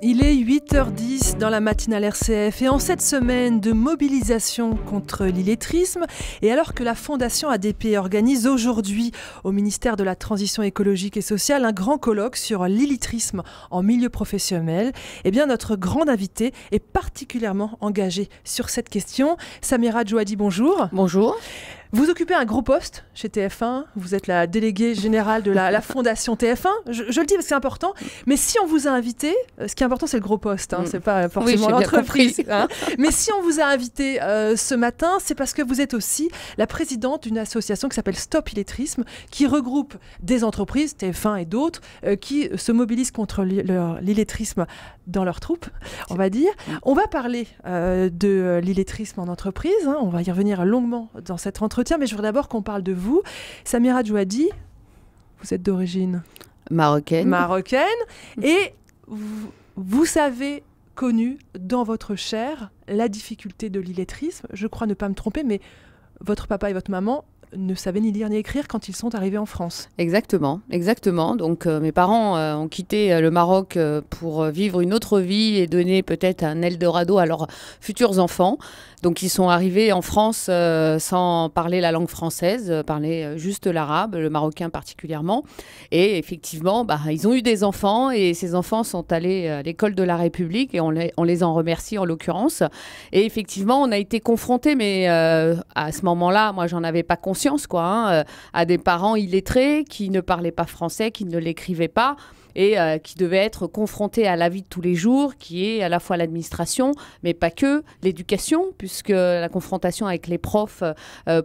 Il est 8h10 dans la matinale RCF et en cette semaine de mobilisation contre l'illettrisme et alors que la Fondation ADP organise aujourd'hui au ministère de la Transition écologique et sociale un grand colloque sur l'illettrisme en milieu professionnel, eh bien notre grande invitée est particulièrement engagée sur cette question. Samira Djouhadi, bonjour. Bonjour. Vous occupez un gros poste chez TF1, vous êtes la déléguée générale de la Fondation TF1, je le dis parce que c'est important, mais si on vous a invité, ce qui est important c'est le gros poste, c'est pas forcément l'entreprise, mais si on vous a invité ce matin, c'est parce que vous êtes aussi la présidente d'une association qui s'appelle Stop Illettrisme, qui regroupe des entreprises, TF1 et d'autres, qui se mobilisent contre l'illettrisme dans leurs troupes, on va dire. On va parler de l'illettrisme en entreprise, on va y revenir longuement dans cette entretien, mais je voudrais d'abord qu'on parle de vous. Samira Djouhadi, vous êtes d'origine marocaine. Et vous avez connu dans votre chair la difficulté de l'illettrisme. Je crois ne pas me tromper, mais votre papa et votre maman ne savaient ni lire ni écrire quand ils sont arrivés en France. Exactement. Donc mes parents ont quitté le Maroc pour vivre une autre vie et donner peut-être un Eldorado à leurs futurs enfants. Donc ils sont arrivés en France sans parler la langue française, parler juste l'arabe, le marocain particulièrement. Et effectivement, ils ont eu des enfants et ces enfants sont allés à l'école de la République et on les en remercie en l'occurrence. Et effectivement, on a été confrontés, mais à ce moment-là, moi j'en avais pas conscience, à des parents illettrés qui ne parlaient pas français, qui ne l'écrivaient pas et qui devaient être confrontés à la vie de tous les jours, qui est à la fois l'administration, mais pas que, l'éducation, puisque la confrontation avec les profs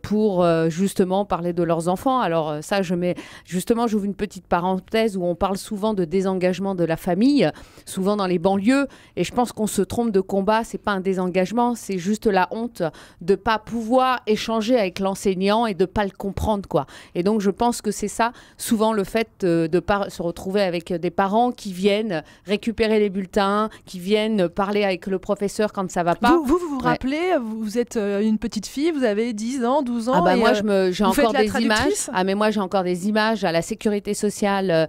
pour justement parler de leurs enfants. Alors ça, j'ouvre une petite parenthèse où on parle souvent de désengagement de la famille, souvent dans les banlieues, et je pense qu'on se trompe de combat, c'est pas un désengagement, c'est juste la honte de pas pouvoir échanger avec l'enseignant et de pas le comprendre, quoi. Et donc je pense que c'est ça, souvent le fait de pas se retrouver avec des parents qui viennent récupérer les bulletins, qui viennent parler avec le professeur quand ça va pas. Vous rappelez, vous êtes une petite fille, vous avez 10 ans, 12 ans. Moi, j'ai encore des images. Mais moi, j'ai encore des images à la sécurité sociale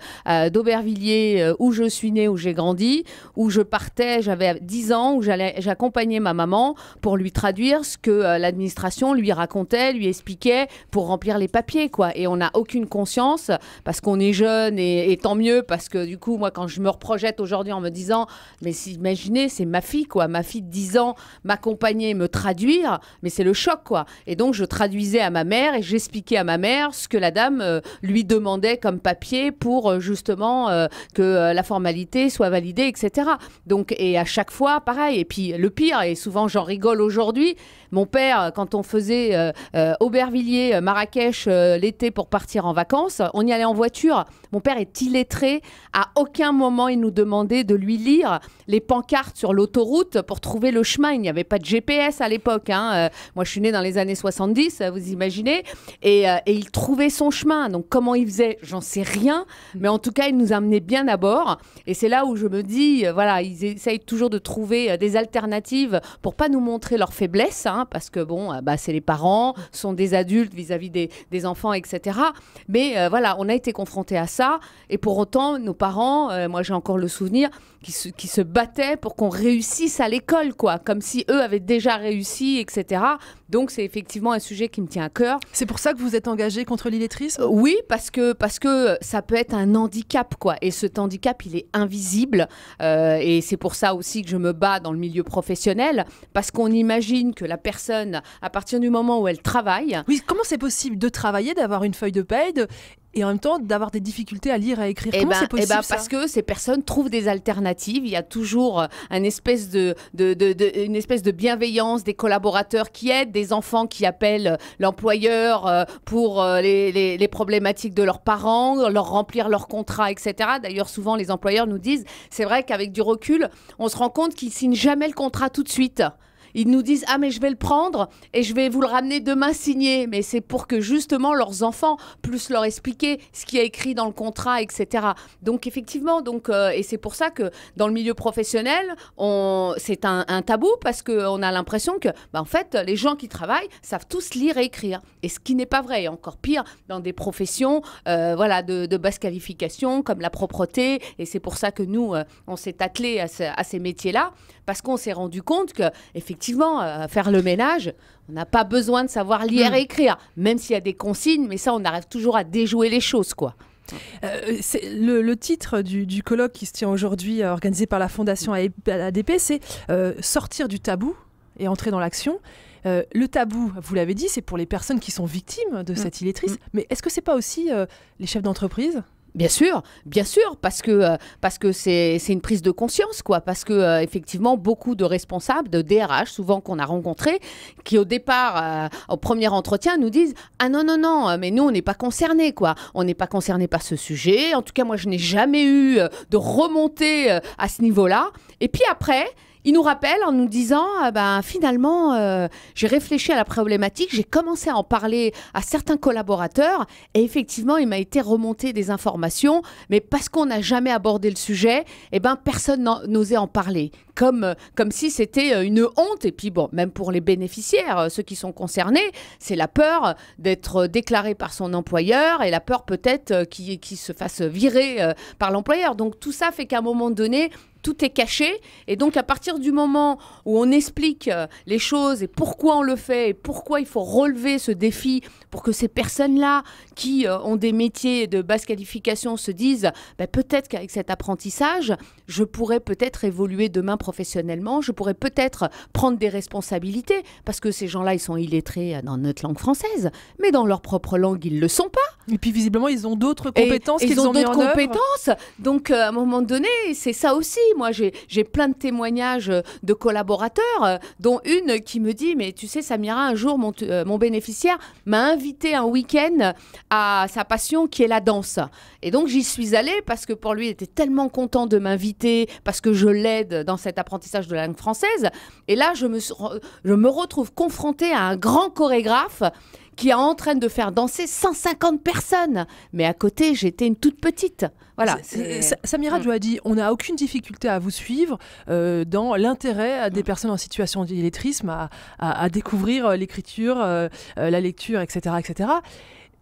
d'Aubervilliers, où je suis née, où j'ai grandi, où je partais, j'avais 10 ans, où j'accompagnais ma maman pour lui traduire ce que l'administration lui racontait, lui expliquait pour remplir les papiers, quoi. Et on n'a aucune conscience parce qu'on est jeune et tant mieux parce que du coup, moi, quand je me reprojette aujourd'hui en me disant, mais imaginez, c'est ma fille, quoi. Ma fille de 10 ans m'accompagner, me traduire, mais c'est le choc, quoi. Et donc, je traduisais à ma mère et j'expliquais à ma mère ce que la dame lui demandait comme papier pour justement que la formalité soit validée, etc. Donc, et à chaque fois, pareil. Et puis, le pire, et souvent j'en rigole aujourd'hui, mon père, quand on faisait Aubervilliers, Marrakech l'été pour partir en vacances, on y allait en voiture. Mon père est illettré. À aucun moment, il nous demandait de lui lire les pancartes sur l'autoroute pour trouver le chemin. Il n'y avait pas de GPS à l'époque. Moi, je suis née dans les années 70, vous imaginez. Et il trouvait son chemin. Donc, comment il faisait, j'en sais rien. Mais en tout cas, il nous amenait bien à bord. Et c'est là où je me dis, ils essayent toujours de trouver des alternatives pour pas nous montrer leurs faiblesses. Parce que, c'est les parents, sont des adultes vis-à-vis des enfants, etc. Mais on a été confrontés à ça. Et pour autant, nos parents, moi j'ai encore le souvenir, qui se battaient pour qu'on réussisse à l'école, quoi, comme si eux avaient déjà réussi, etc. Donc c'est effectivement un sujet qui me tient à cœur. C'est pour ça que vous êtes engagée contre l'illettrisme ? Oui, parce que ça peut être un handicap, quoi. Et cet handicap, il est invisible. Et c'est pour ça aussi que je me bats dans le milieu professionnel, parce qu'on imagine que la personne, à partir du moment où elle travaille... Oui, comment c'est possible de travailler, d'avoir une feuille de paye, et en même temps d'avoir des difficultés à lire et à écrire? Comment c'est possible, ça ? Parce que ces personnes trouvent des alternatives. Il y a toujours une espèce de bienveillance des collaborateurs qui aident, des enfants qui appellent l'employeur pour les problématiques de leurs parents, leur remplir leur contrat, etc. D'ailleurs, souvent, les employeurs nous disent, c'est vrai qu'avec du recul, on se rend compte qu'ils signent jamais le contrat tout de suite. ils nous disent « Ah, mais je vais le prendre et je vais vous le ramener demain signé. » Mais c'est pour que justement leurs enfants puissent leur expliquer ce qui est écrit dans le contrat, etc. Donc effectivement, et c'est pour ça que dans le milieu professionnel, c'est un tabou parce qu'on a l'impression que, en fait, les gens qui travaillent savent tous lire et écrire. Et ce qui n'est pas vrai, et encore pire, dans des professions de basse qualification comme la propreté. Et c'est pour ça que nous, on s'est attelés à ces métiers-là, parce qu'on s'est rendu compte que, effectivement, faire le ménage, on n'a pas besoin de savoir lire et écrire, même s'il y a des consignes, mais ça, on arrive toujours à déjouer les choses, quoi. Le titre du colloque qui se tient aujourd'hui, organisé par la Fondation ADP, c'est sortir du tabou et entrer dans l'action. Le tabou, vous l'avez dit, c'est pour les personnes qui sont victimes de cet illettrisme. Mais est-ce que c'est pas aussi les chefs d'entreprise ? Bien sûr, parce que c'est une prise de conscience, quoi. Parce que effectivement, beaucoup de responsables, de DRH, souvent qu'on a rencontrés, qui au départ, au premier entretien, nous disent « Ah non, mais nous, on n'est pas concernés, quoi. On n'est pas concernés par ce sujet. En tout cas, moi, je n'ai jamais eu de remontée à ce niveau-là. » Et puis après, il nous rappelle en nous disant finalement, j'ai réfléchi à la problématique, j'ai commencé à en parler à certains collaborateurs et effectivement, il m'a été remonté des informations, mais parce qu'on n'a jamais abordé le sujet, personne n'osait en parler. Comme si c'était une honte. Et puis même pour les bénéficiaires, ceux qui sont concernés, c'est la peur d'être déclaré par son employeur et la peur peut-être qu'il se fasse virer par l'employeur. Donc tout ça fait qu'à un moment donné, tout est caché. Et donc, à partir du moment où on explique les choses et pourquoi on le fait et pourquoi il faut relever ce défi pour que ces personnes-là qui ont des métiers de basse qualification se disent peut-être qu'avec cet apprentissage, je pourrais peut-être évoluer demain professionnellement, je pourrais peut-être prendre des responsabilités parce que ces gens-là, ils sont illettrés dans notre langue française, mais dans leur propre langue, ils ne le sont pas. Et puis, visiblement, ils ont d'autres compétences qu'ils ont mis en œuvre. Donc, à un moment donné, c'est ça aussi. Moi, j'ai plein de témoignages de collaborateurs, dont une qui me dit « Mais tu sais, Samira, un jour, mon bénéficiaire m'a invité un week-end à sa passion qui est la danse. » Et donc, j'y suis allée parce que pour lui, il était tellement content de m'inviter parce que je l'aide dans cet apprentissage de la langue française. Et là, je me retrouve confrontée à un grand chorégraphe qui est en train de faire danser 150 personnes. Mais à côté, j'étais une toute petite. Voilà. Samira Djouhadi, on n'a aucune difficulté à vous suivre dans l'intérêt des personnes en situation d'illettrisme à découvrir l'écriture, la lecture, etc., etc.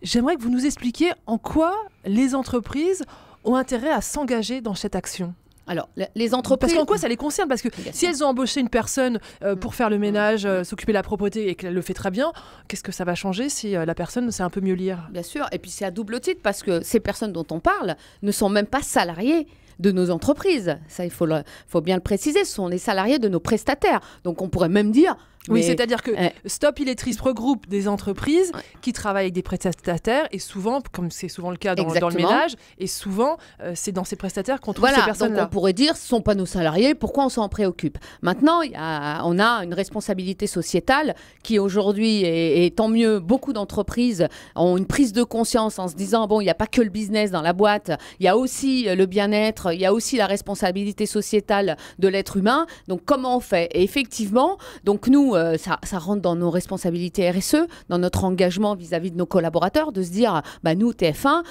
J'aimerais que vous nous expliquiez en quoi les entreprises ont intérêt à s'engager dans cette action. Alors, les entreprises... Parce qu'en quoi ça les concerne ? Parce que si elles ont embauché une personne pour faire le ménage, s'occuper de la propreté et qu'elle le fait très bien, qu'est-ce que ça va changer si la personne sait un peu mieux lire ? Bien sûr, et puis c'est à double titre parce que ces personnes dont on parle ne sont même pas salariées de nos entreprises. Ça, il faut bien le préciser, ce sont les salariés de nos prestataires. Donc, on pourrait même dire... Oui, c'est-à-dire que Stop Illetrisme regroupe des entreprises qui travaillent avec des prestataires et souvent, comme c'est souvent le cas dans le ménage, et souvent, c'est dans ces prestataires qu'on trouve ces personnes-là. Donc on pourrait dire, ce ne sont pas nos salariés, pourquoi on s'en préoccupe ? Maintenant, on a une responsabilité sociétale qui aujourd'hui, et tant mieux, beaucoup d'entreprises ont une prise de conscience en se disant, il n'y a pas que le business dans la boîte, il y a aussi le bien-être, il y a aussi la responsabilité sociétale de l'être humain. Donc comment on fait ? Et effectivement, donc nous, ça rentre dans nos responsabilités RSE, dans notre engagement vis-à-vis de nos collaborateurs, de se dire, nous, TF1,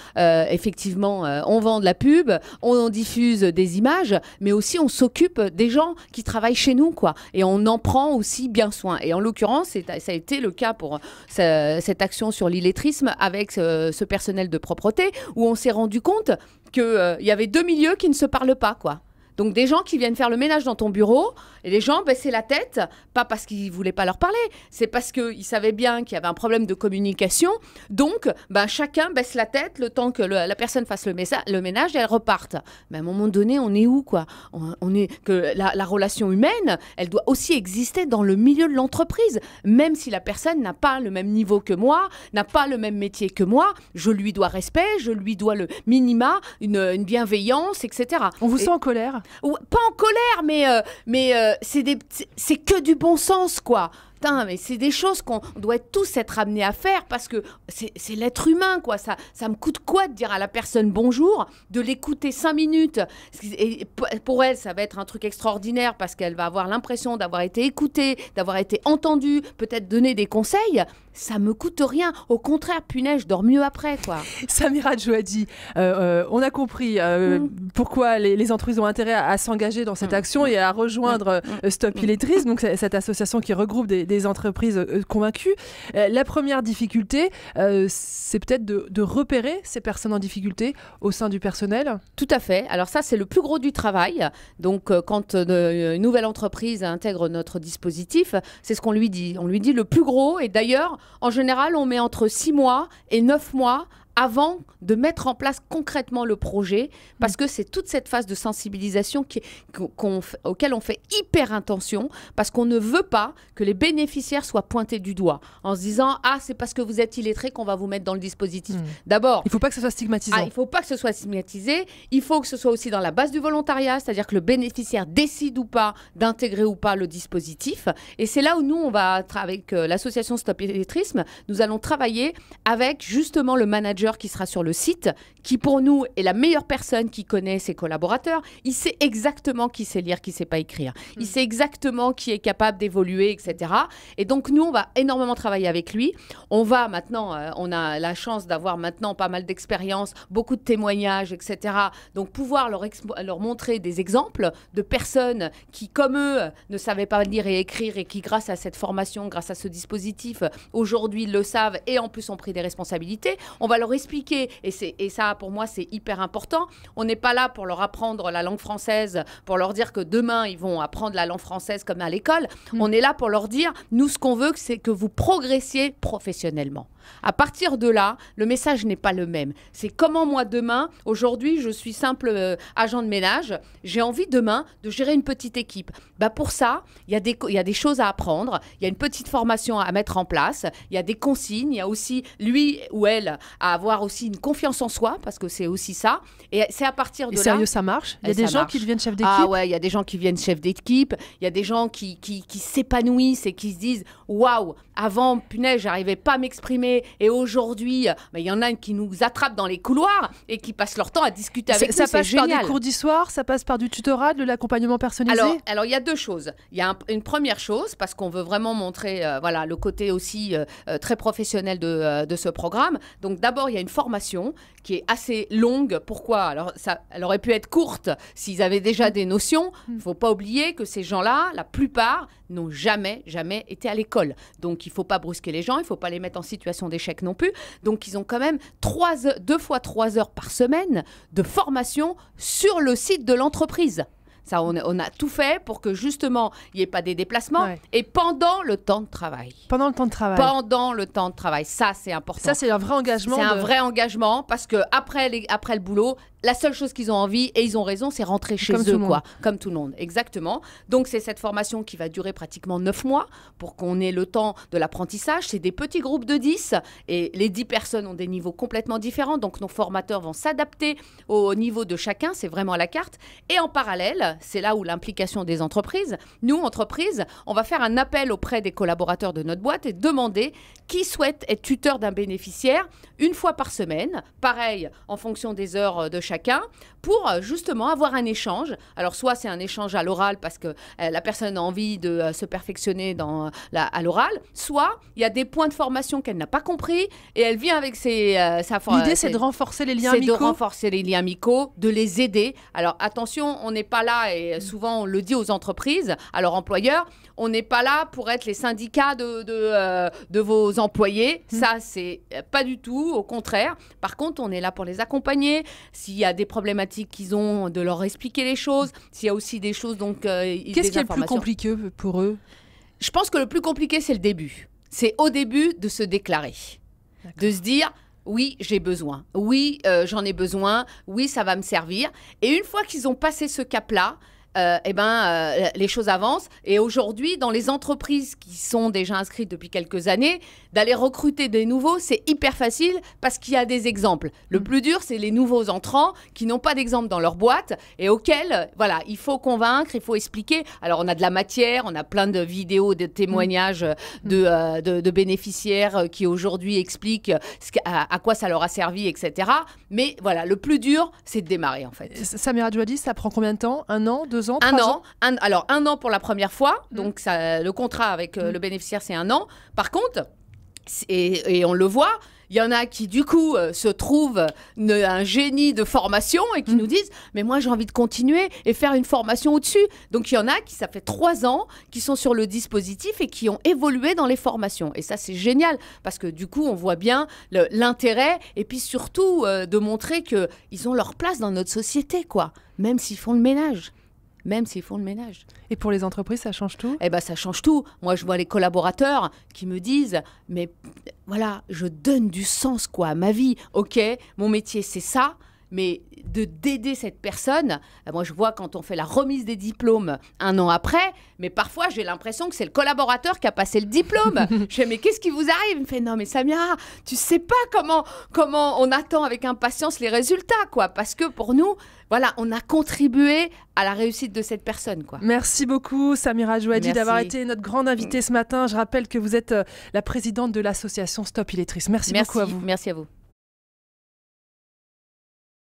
effectivement, on vend de la pub, on diffuse des images, mais aussi on s'occupe des gens qui travaillent chez nous, quoi. Et on en prend aussi bien soin. Et en l'occurrence, ça a été le cas pour cette action sur l'illettrisme avec ce personnel de propreté, où on s'est rendu compte qu'il y avait deux milieux qui ne se parlent pas, quoi. Donc, des gens qui viennent faire le ménage dans ton bureau, et les gens baissaient la tête, pas parce qu'ils ne voulaient pas leur parler, c'est parce qu'ils savaient bien qu'il y avait un problème de communication. Donc, chacun baisse la tête le temps que la personne fasse le ménage et elle reparte. Mais à un moment donné, on est où, quoi ? Que la relation humaine, elle doit aussi exister dans le milieu de l'entreprise. Même si la personne n'a pas le même niveau que moi, n'a pas le même métier que moi, je lui dois respect, je lui dois le minima, une bienveillance, etc. On vous sent en colère ? Pas en colère, mais c'est que du bon sens, quoi. putain, mais c'est des choses qu'on doit tous être amenés à faire parce que c'est l'être humain, quoi. Ça me coûte quoi de dire à la personne bonjour, de l'écouter 5 minutes. Et pour elle, ça va être un truc extraordinaire parce qu'elle va avoir l'impression d'avoir été écoutée, d'avoir été entendue, peut-être donner des conseils. Ça me coûte rien. Au contraire, punaise, je dors mieux après, quoi. Samira Djouhadi, on a compris pourquoi les entreprises ont intérêt à s'engager dans cette action et à rejoindre Stop Illettrisme, donc cette association qui regroupe des entreprises convaincues. La première difficulté, c'est peut-être de repérer ces personnes en difficulté au sein du personnel. Tout à fait. Alors ça, c'est le plus gros du travail. Donc, quand une nouvelle entreprise intègre notre dispositif, c'est ce qu'on lui dit. On lui dit le plus gros, et d'ailleurs, en général, on met entre 6 mois et 9 mois avant de mettre en place concrètement le projet, parce que c'est toute cette phase de sensibilisation auquel on fait hyper attention, parce qu'on ne veut pas que les bénéficiaires soient pointés du doigt, en se disant « Ah, c'est parce que vous êtes illettré qu'on va vous mettre dans le dispositif. D'abord, il ne faut pas que ce soit stigmatisant. Il ne faut pas que ce soit stigmatisé. Il faut que ce soit aussi dans la base du volontariat, c'est-à-dire que le bénéficiaire décide ou pas d'intégrer ou pas le dispositif. Et c'est là où nous, on va, avec l'association Stop Illettrisme, nous allons travailler avec justement le manager qui sera sur le site, qui pour nous est la meilleure personne qui connaît ses collaborateurs. Il sait exactement qui sait lire, qui ne sait pas écrire. Il sait exactement qui est capable d'évoluer, etc. Et donc nous, on va énormément travailler avec lui. On va maintenant, on a la chance d'avoir maintenant pas mal d'expérience, beaucoup de témoignages, etc. Donc pouvoir leur montrer des exemples de personnes qui, comme eux, ne savaient pas lire et écrire et qui, grâce à cette formation, grâce à ce dispositif, aujourd'hui le savent et en plus ont pris des responsabilités. On va leur expliquer, et ça pour moi c'est hyper important, on n'est pas là pour leur apprendre la langue française, pour leur dire que demain ils vont apprendre la langue française comme à l'école. On est là pour leur dire, nous ce qu'on veut c'est que vous progressiez professionnellement. À partir de là, le message n'est pas le même. C'est comment moi demain, aujourd'hui je suis simple agent de ménage, j'ai envie demain de gérer une petite équipe. Bah pour ça, il y a des choses à apprendre, il y a une petite formation à mettre en place, il y a des consignes, il y a aussi lui ou elle à avoir aussi une confiance en soi, parce que c'est aussi ça. Et c'est à partir de là... Sérieux, ça marche? Il y a des gens qui deviennent chefs d'équipe? Ah ouais, il y a des gens qui deviennent chefs d'équipe, il y a des gens qui s'épanouissent et qui se disent « Waouh, avant, punaise, j'arrivais pas à m'exprimer. Et aujourd'hui, il y en a qui nous attrapent dans les couloirs et qui passent leur temps à discuter avec nous. Ça passe par des cours d'histoire, ça passe par du tutorat, de l'accompagnement personnalisé? Alors, il y a deux choses. Il y a une première chose, parce qu'on veut vraiment montrer voilà, le côté aussi très professionnel de ce programme. Donc d'abord, il y a une formation qui est assez longue. Pourquoi? Alors, elle aurait pu être courte s'ils avaient déjà des notions. Il ne faut pas oublier que ces gens-là, la plupart, n'ont jamais été à l'école. Donc, il ne faut pas brusquer les gens, il ne faut pas les mettre en situation d'échec non plus. Donc, ils ont quand même 2 fois 3 heures par semaine de formation sur le site de l'entreprise. Ça, on a tout fait pour que justement, il n'y ait pas des déplacements. Ouais. Et pendant le temps de travail. Pendant le temps de travail. Pendant le temps de travail. Ça, c'est important. Ça, c'est un vrai engagement. C'est un vrai engagement parce qu'après le boulot, la seule chose qu'ils ont envie, et ils ont raison, c'est rentrer chez eux, quoi. Comme tout le monde, exactement. Donc, c'est cette formation qui va durer pratiquement 9 mois pour qu'on ait le temps de l'apprentissage. C'est des petits groupes de 10 et les 10 personnes ont des niveaux complètement différents. Donc, nos formateurs vont s'adapter au niveau de chacun. C'est vraiment à la carte. Et en parallèle, c'est là où l'implication des entreprises. Nous, entreprises, on va faire un appel auprès des collaborateurs de notre boîte et demander qui souhaite être tuteur d'un bénéficiaire 1 fois par semaine. Pareil, en fonction des heures de chacun, pour justement avoir un échange. Alors, soit c'est un échange à l'oral parce que la personne a envie de se perfectionner à l'oral, soit il y a des points de formation qu'elle n'a pas compris et elle vient avec sa formation. L'idée, c'est de renforcer les liens amicaux. C'est de renforcer les liens amicaux, de les aider. Alors, attention, on n'est pas là, et souvent on le dit aux entreprises, à leurs employeurs, on n'est pas là pour être les syndicats de vos employés. Ça, c'est pas du tout, au contraire. Par contre, on est là pour les accompagner. S'il y a des problématiques qu'ils ont, de leur expliquer les choses. S'il y a aussi des choses, donc qu'est-ce qui est le plus compliqué pour eux? Je pense que le plus compliqué, c'est le début. C'est au début de se déclarer. De se dire... Oui, j'ai besoin. Oui, j'en ai besoin. Oui, ça va me servir. Et une fois qu'ils ont passé ce cap-là, les choses avancent. Et aujourd'hui, dans les entreprises qui sont déjà inscrites depuis quelques années, d'aller recruter des nouveaux, c'est hyper facile parce qu'il y a des exemples. Le plus dur, c'est les nouveaux entrants qui n'ont pas d'exemple dans leur boîte et auxquels, voilà, il faut convaincre, il faut expliquer. Alors, on a de la matière, on a plein de vidéos, de témoignages de bénéficiaires qui aujourd'hui expliquent à quoi ça leur a servi, etc. Mais voilà, le plus dur, c'est de démarrer, en fait. Samira Djouhadi, ça prend combien de temps? 1 an, 2 ans, 3 ans? Alors, 1 an pour la première fois. Donc, le contrat avec le bénéficiaire, c'est 1 an. Par contre, et on le voit, il y en a qui, du coup, se trouvent un génie de formation et qui nous disent « Mais moi, j'ai envie de continuer et faire une formation au-dessus. » Donc, il y en a qui, ça fait 3 ans, qui sont sur le dispositif et qui ont évolué dans les formations. Et ça, c'est génial parce que, du coup, on voit bien l'intérêt et puis surtout de montrer qu'ils ont leur place dans notre société, quoi, même s'ils font le ménage. Et pour les entreprises, ça change tout? Eh ben, ça change tout. Moi, je vois les collaborateurs qui me disent « Mais voilà, je donne du sens quoi, à ma vie. Ok, mon métier, c'est ça. » Mais d'aider cette personne, moi je vois quand on fait la remise des diplômes 1 an après, mais parfois j'ai l'impression que c'est le collaborateur qui a passé le diplôme. Je fais mais qu'est-ce qui vous arrive? Il me fait non mais Samira, tu sais pas comment on attend avec impatience les résultats quoi, parce que pour nous, voilà, on a contribué à la réussite de cette personne quoi. Merci beaucoup Samira Djouhadi d'avoir été notre grande invitée ce matin. Je rappelle que vous êtes la présidente de l'association Stop Illettrisme. Merci beaucoup à vous. Merci à vous.